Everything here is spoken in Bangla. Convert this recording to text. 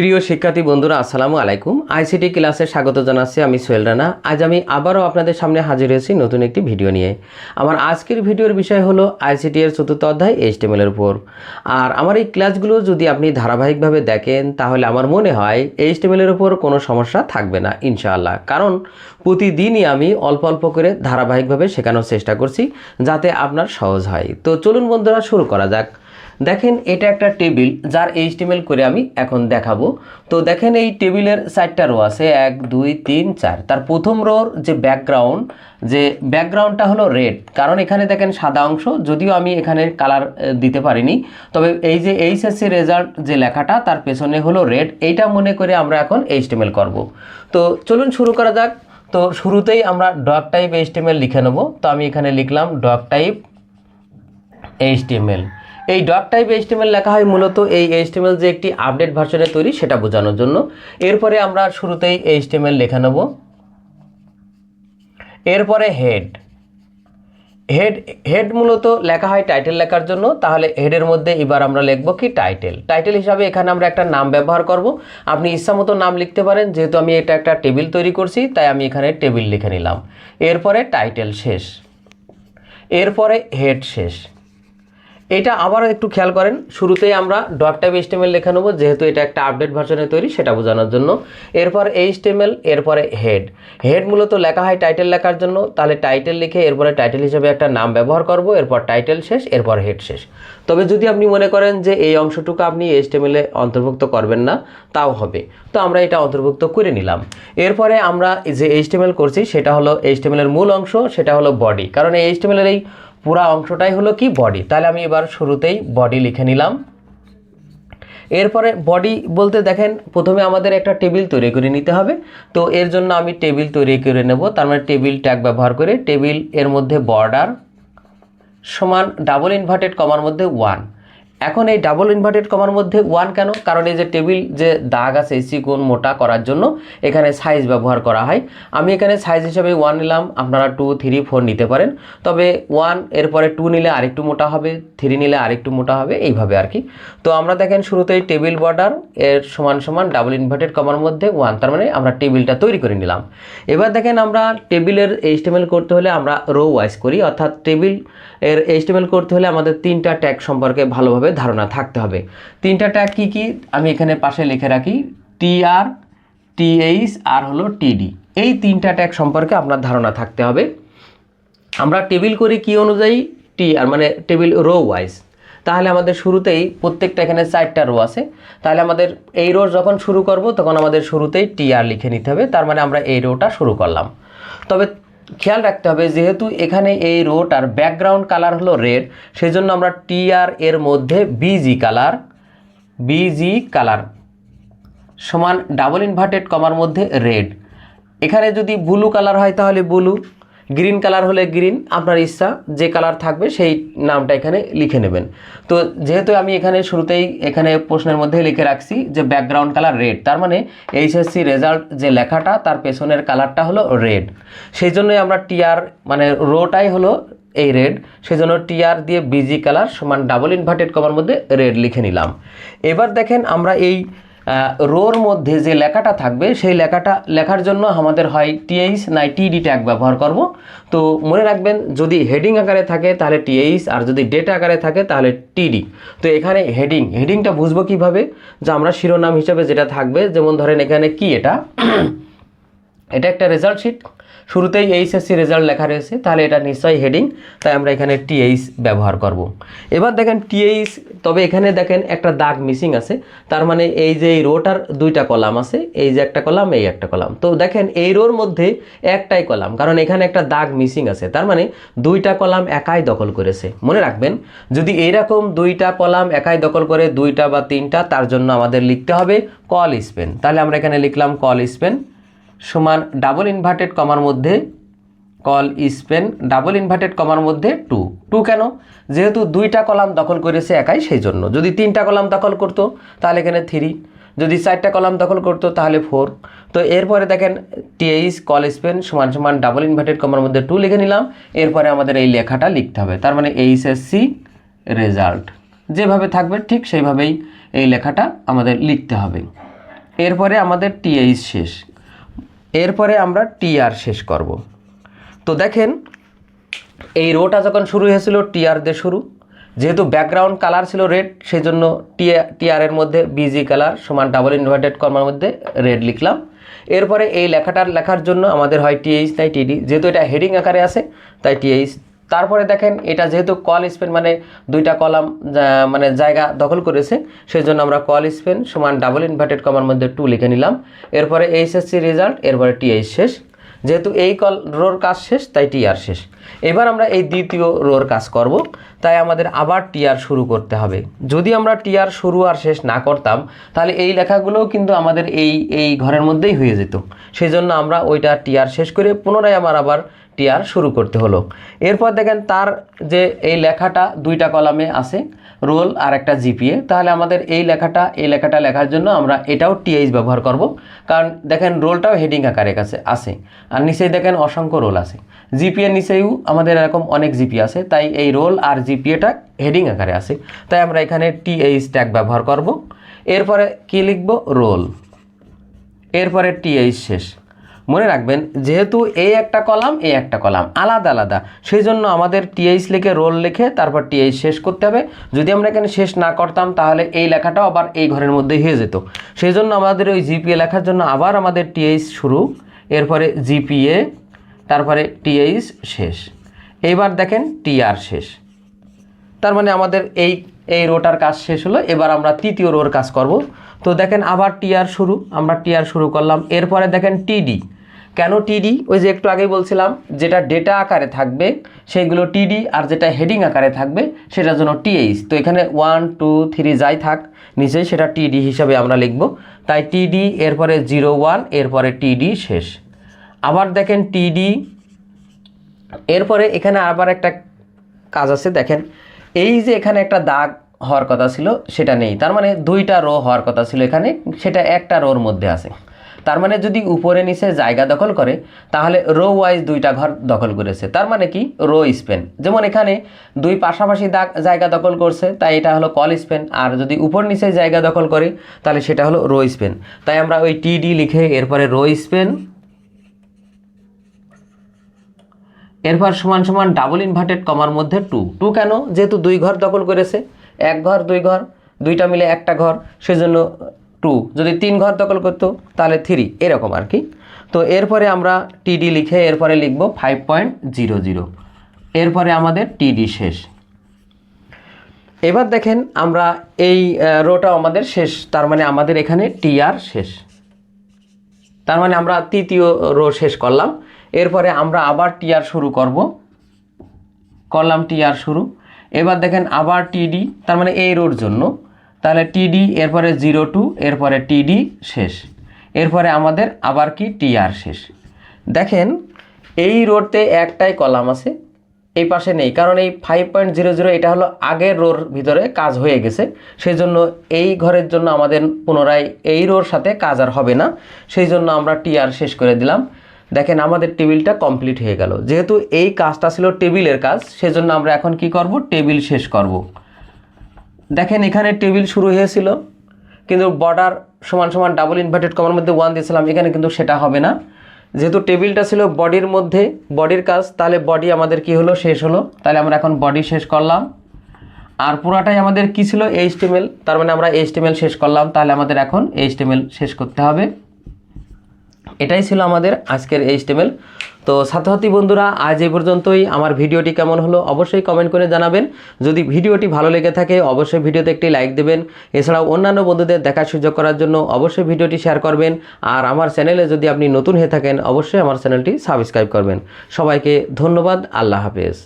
প্রিয় শিক্ষার্থী বন্ধুরা আসসালামু আলাইকুম। আইসিটি ক্লাসে স্বাগত জানাচ্ছি। আমি সোহেল রানা। আজ আমি আবারও আপনাদের সামনে হাজির হয়েছি নতুন একটি ভিডিও নিয়ে। আমার আজকের ভিডিওর বিষয় হলো আইসিটি এর চতুর্থ অধ্যায় HTML এর উপর। আর আমার এই ক্লাসগুলো যদি আপনি ধারাবাহিকভাবে দেখেন তাহলে আমার মনে হয় HTML এর উপর কোনো সমস্যা থাকবে না ইনশাআল্লাহ। কারণ প্রতিদিনই আমি অল্প অল্প করে ধারাবাহিকভাবে শেখানোর চেষ্টা করছি যাতে আপনার সহজ হয়। তো চলুন বন্ধুরা শুরু করা যাক। দেখেন এটা একটা টেবিল যার HTML করে আমি এখন দেখাবো। তো দেখেন এই টেবিলের 4টা রো আছে, 1 2 3 4। তার প্রথম রোর যে ব্যাকগ্রাউন্ডটা হলো রেড, কারণ এখানে দেখেন সাদা অংশ, যদিও আমি এখানে কালার দিতে পারিনি, তবে এই যে এইচএসসি রেজাল্ট যে লেখাটা তার পেছনে হলো রেড, এইটা মনে করে আমরা এখন HTML করব। তো চলুন শুরু করা যাক। তো শুরুতেই আমরা ডক টাইপ HTML লিখে নেব। তো আমি এখানে লিখলাম ডক টাইপ HTML। এই ডক টাইপ HTML লেখা হয় মূলত এই HTML যে একটি আপডেট ভার্সনে তৈরি সেটা বোঝানোর জন্য। এরপরে আমরা শুরুতেই HTML লিখে নেব। এরপরে হেড মূলত লেখা হয় টাইটেল লেখার জন্য। তাহলে হেডের মধ্যে এবার আমরা লিখব কি টাইটেল হিসাবে এখানে আমরা একটা নাম ব্যবহার করব। আপনি ইচ্ছামতো নাম লিখতে পারেন, যেহেতু আমি এটা একটা টেবিল তৈরি করছি তাই আমি এখানে টেবিল লিখে নিলাম। এরপরে টাইটেল শেষ, এরপরে হেড শেষ। এটা আবার একটু খেয়াল করেন, শুরুতেই আমরা ডক টাইপ HTML লেখা নেব, যেহেতু এটা একটা আপডেট ভার্সনে তৈরি সেটা বোঝানোর জন্য। এরপর HTML, এরপরে হেড মূলত লেখা হয় টাইটেল লেখার জন্য। তাহলে টাইটেল লিখে এরপরে টাইটেল হিসেবে একটা নাম ব্যবহার করব, এরপর টাইটেল শেষ, এরপর হেড শেষ। তবে যদি আপনি মনে করেন যে এই অংশটুকু আপনি HTML এ অন্তর্ভুক্ত করবেন না তাও হবে, তো আমরা এটা অন্তর্ভুক্ত করে নিলাম। এরপরে আমরা যে HTML করছি সেটা হলো HTML এর মূল অংশ, সেটা হলো বডি, কারণ এই HTML এর এই পুরা অংশটাই হলো কি বডি। তাহলে আমি এবার শুরুতেই বডি লিখে নিলাম। এরপরে বডি বলতে দেখেন প্রথমে আমাদের একটা টেবিল তৈরি করে নিতে হবে। তো এর জন্য আমি টেবিল তৈরি করে নেব। তার মানে টেবিল ট্যাগ ব্যবহার করে টেবিল এর মধ্যে বর্ডার সমান ডাবল ইনভার্টেড কমার মধ্যে 1। এখন এই ডাবল ইনভার্টেড কমার মধ্যে 1 কেন? কারণ এই যে টেবিল যে দাগ আছে চিকন মোটা করার জন্য এখানে সাইজ ব্যবহার করা হয়। আমি এখানে সাইজ হিসাবে 1 নিলাম, আপনারা 2 3 4 নিতে পারেন। তবে 1 এরপরে 2 নিলে আরেকটু মোটা হবে, 3 নিলে আরেকটু মোটা হবে, এইভাবে আর কি। তো আমরা দেখেন শুরুতেই টেবিল বর্ডার এর সমান ডাবল ইনভার্টেড কমার মধ্যে 1, তার মানে আমরা টেবিলটা তৈরি করে নিলাম। এবার দেখেন আমরা টেবিলের HTML করতে হলে আমরা রো ওয়াইজ করি, অর্থাৎ টেবিল এর HTML করতে হলে আমাদের 3টা ট্যাগ সম্পর্কে ভালোভাবে ধারণা থাকতে হবে। 3টা ট্যাগ কি কি আমি এখানে পাশে লিখে রাখি, TR, TH আর হলো TD। এই 3টা ট্যাগ সম্পর্কে আপনার ধারণা থাকতে হবে। আমরা টেবিল করি কি অনুযায়ী, TR মানে টেবিল রো ওয়াইজ। তাহলে আমাদের শুরুতেই প্রত্যেকটা এখানে 4টা রো আছে, তাহলে আমাদের এই রো যখন শুরু করব তখন আমাদের শুরুতেই TR লিখে নিতে হবে। তার মানে আমরা এই রোটা শুরু করলাম। তবে খেয়াল রাখতে হবে, যেহেতু এখানে এই রোটার ব্যাকগ্রাউন্ড কালার হলো রেড, সেজন্য আমরা TR এর মধ্যে BG কালার সমান ডাবল ইনভার্টেড কমার মধ্যে রেড। এখানে যদি ব্লু কালার হয় তাহলে ব্লু, গ্রিন কালার হলে গ্রিন, আপনার ইচ্ছা যে কালার থাকবে সেই নামটা এখানে লিখে নেবেন। তো যেহেতু আমি এখানে শুরুতেই এখানে প্রশ্নের মধ্যে লিখে রাখছি যে ব্যাকগ্রাউন্ড কালার রেড, তার মানে এইচএসসি রেজাল্ট যে লেখাটা তার পেছনের কালারটা হলো রেড, সেই জন্যই আমরা TR মানে রোটাই হলো এই রেড, সেজন্য TR দিয়ে BG কালার সমান ডাবল ইনভার্টেড কমার মধ্যে রেড লিখে নিলাম। এবার দেখেন আমরা এই রোর মধ্যে যে লেখাটা থাকবে সেই লেখাটা লেখার জন্য আমাদের হয় TH না TD ট্যাগ ব্যবহার করব। তো মনে রাখবেন, যদি হেডিং আকারে থাকে তাহলে TH, আর যদি ডেটা আকারে থাকে তাহলে TD। তো এখানে হেডিংটা বুঝবো কিভাবে, যে আমরা শিরোনাম হিসেবে যেটা থাকবে, যেমন ধরেন এখানে কি এটা একটা রেজাল্ট শিট, শুরুতেই এইচএসসি রেজাল্ট লেখা রয়েছে, তাহলে এটা নিশ্চয়ই হেডিং, তাই আমরা এখানে TH ব্যবহার করব। এবার দেখেন TH, তবে এখানে দেখেন একটা দাগ মিসিং আছে, তার মানে এই যে এই রোটার 2টা কলাম আছে, এই যে একটা কলাম, এই একটা কলাম। তো দেখেন এই রোর মধ্যে একটাই কলাম, কারণ এখানে একটা দাগ মিসিং আছে, তার মানে 2টা কলাম একাই দখল করেছে। মনে রাখবেন, যদি এইরকম 2টা কলাম একাই দখল করে 2টা বা 3টা, তার জন্য আমাদের লিখতে হবে কল স্পেন। তাহলে আমরা এখানে লিখলাম কল স্পেন সমান ডাবল ইনভার্টেড কমার মধ্যে কল স্পেন ডাবল ইনভার্টেড কমার মধ্যে 2 কেন? যেহেতু 2টা কলাম দখল করেছে একাই, সেই জন্য। যদি 3টা কলাম দখল করতো তাহলে এখানে 3, যদি 4টা কলাম দখল করতো তাহলে 4। তো এরপরে দেখেন TH কল স্পেন সমান ডাবল ইনভার্টেড কমার মধ্যে 2 লিখে নিলাম। এরপরে আমাদের এই লেখাটা লিখতে হবে, তার মানে এইচএসসি রেজাল্ট যেভাবে থাকবে ঠিক সেইভাবেই এই লেখাটা আমাদের লিখতে হবে। এরপরে আমাদের টিএইচ শেষ, এরপরে আমরা টিআর শেষ করব। তো দেখেন এই রোটা যখন শুরু হয়েছিল টিআর দিয়ে শুরু, যেহেতু ব্যাকগ্রাউন্ড কালার ছিল রেড, সেই জন্য টিআরের মধ্যে বিজি কালার সমান ডাবল ইনভার্টেড কমার মধ্যে রেড লিখলাম। এরপরে এই লেখার জন্য আমাদের হয় টিএইচ তাই টিডি, যেহেতু এটা হেডিং আকারে আছে তাই টিএইচ। তারপরে দেখেন এটা যেহেতু কল স্পেন মানে দুইটা কলাম মানে জায়গা দখল করেছে, সেই জন্য আমরা কল স্পেন সমান ডাবল ইনভার্টেড কমার মধ্যে 2 লিখে নিলাম। এরপরে এইচএসসি রেজাল্ট, এরপরে টিএইচ শেষ। যেহেতু এই রোর কাজ শেষ তাই টিআর শেষ। এবার আমরা এই দ্বিতীয় রোর কাজ করব, তাই আমাদের আবার টিআর শুরু করতে হবে। যদি আমরা টিআর শুরু আর শেষ না করতাম তাহলে এই লেখাগুলোও কিন্তু আমাদের এই ঘরের মধ্যেই হয়ে যেত। সেই জন্য আমরা ওইটা টিআর শেষ করে পুনরায় আবার টিআর শুরু করতে হলো। এরপর দেখেন তার যে এই লেখাটা দুইটা কলামে আছে, রোল আর একটা জিপিএ, তাহলে আমাদের এই লেখাটা লেখার জন্য আমরা এটাও টিএইচ ব্যবহার করব। কারণ দেখেন রোলটাও হেডিং আকারে কাছে আছে, আর নিচেই দেখেন অসংখ্য রোল আছে। জিপিএর নিচেও আমাদের এরকম অনেক জিপি আছে, তাই এই রোল আর জিপিএটা হেডিং আকারে আছে, তাই আমরা এখানে টিএইচ ট্যাগ ব্যবহার করব। এরপরে কি লিখব? রোল, এরপরে টিএইচ শেষ। মনে রাখবেন যেহেতু এই একটা কলাম আলাদা আলাদা, সেই জন্য আমাদের টিএইচ লিখে রোল লিখে তারপর টিএইচ শেষ করতে হবে। যদি আমরা এখানে শেষ না করতাম তাহলে এই লেখাটাও আবার এই ঘরের মধ্যেই হয়ে যেত। সেই জন্য আমাদের ওই জিপিএ লেখার জন্য আবার আমাদের টিএইচ শুরু, এরপরে জিপিএ, তারপরে টিএইচ শেষ। এইবার দেখেন টিআর শেষ। তার মানে আমাদের এই রোটার কাজ শেষ হলো। এবার আমরা তৃতীয় রোর কাজ করব। তো দেখেন আবার টিআর শুরু, আমরা টিআর শুরু করলাম। এরপরে দেখেন টিডি। কেন টিডি? ওই যে একটু আগেই বলছিলাম যেটা ডেটা আকারে থাকবে সেইগুলো টিডি, আর যেটা হেডিং আকারে থাকবে সেটার জন্য টিএইচ। তো এখানে 1 2 3 যাই থাক নিচে সেটা টিডি হিসাবে আমরা লিখব। তাই টিডি, এরপরে 01, এরপরে টিডি শেষ। আবার দেখেন টিডি, এরপরে এখানে আবার একটা কাজ আছে। দেখেন এই যে এখানে একটা দাগ হওয়ার কথা ছিল সেটা নেই, তার মানে দুইটা রো হওয়ার কথা ছিল এখানে, সেটা একটা রোর মধ্যে আছে। তার মানে যদি উপরে নিচে জায়গা দখল করে তাহলে রো ওয়াইজ দুইটা ঘর দখল করেছে, তার মানে কি রো স্পেন। যেমন এখানে দুই পাশাপাশি জায়গা দখল করছে তাই এটা হলো কল স্পেন, আর যদি উপর নিচে জায়গা দখল করে তাহলে সেটা হলো রো স্পেন। তাই আমরা ওই টিডি লিখে এরপরে রো স্পেন, এরপর সমান সমান ডাবল ইনভার্টেড কমার মধ্যে 2 কেন? যেহেতু দুই ঘর দখল করেছে, এক ঘর দুই ঘর, দুইটা মিলে একটা ঘর, সেজন্য 2। যদি 3 ঘর দখল করতো তাহলে 3, এরকম আর কি। তো এরপরে আমরা টিডি লিখে এরপরে লিখব 5.00, এরপরে আমাদের টিডি শেষ। এবার দেখেন আমরা এই রোটা আমাদের শেষ, তার মানে আমাদের এখানে টিআর শেষ। তার মানে আমরা তৃতীয় রো শেষ করলাম। এরপরে আমরা আবার টিআর শুরু করলাম টিআর শুরু। এবার দেখেন আবার টিডি, তার মানে এই রোর জন্য, তাহলে টিডি, এরপরে 02, এরপরে টিডি শেষ। এরপরে আমাদের আবার কি টিআর শেষ। দেখেন এই রোতে একটাই কলাম আছে, এই পাশে নেই, কারণ এই 5.00 এটা হলো আগের রোর ভিতরে কাজ হয়ে গেছে, সেই জন্য এই ঘরের জন্য আমাদের পুনরায় এই রোর সাথে কাজ আর হবে না, সেই জন্য আমরা টিআর শেষ করে দিলাম। দেখেন আমাদের টেবিলটা কমপ্লিট হয়ে গেল। যেহেতু এই কাজটা ছিল টেবিলের কাজ, সেজন্য আমরা এখন কি করব? টেবিল শেষ করব। দেখেন এখানে টেবিল শুরু হয়েছিল, কিন্তু বর্ডার সমান সমান ডাবল ইনভার্টেড কমার মধ্যে 1 দিয়েছিলাম, এখানে কিন্তু সেটা হবে না। যেহেতু টেবিলটা ছিল বডির মধ্যে, বডির কাজ, তাহলে বডি আমাদের কি হলো? শেষ হলো। তাহলে আমরা এখন বডি শেষ করলাম। আর পুরাটাই আমাদের কি ছিল? HTML, তার মানে আমরা HTML শেষ করলাম। তাহলে আমাদের এখন HTML শেষ করতে হবে। এটাই ছিল আমাদের আজকের HTML। তো ছাত্রছাত্রী বন্ধুরা, আজ এই পর্যন্তই। আমার ভিডিওটি কেমন হলো অবশ্যই কমেন্ট করে জানাবেন। যদি ভিডিওটি ভালো লেগে থাকে অবশ্যই ভিডিওতে একটি লাইক দেবেন। এছাড়াও অন্যান্য বন্ধুদের দেখার সুযোগ করার জন্য অবশ্যই ভিডিওটি শেয়ার করবেন। আর আমার চ্যানেলে যদি আপনি নতুন হয়ে থাকেন অবশ্যই আমার চ্যানেলটি সাবস্ক্রাইব করবেন। সবাইকে ধন্যবাদ। আল্লাহ হাফেজ।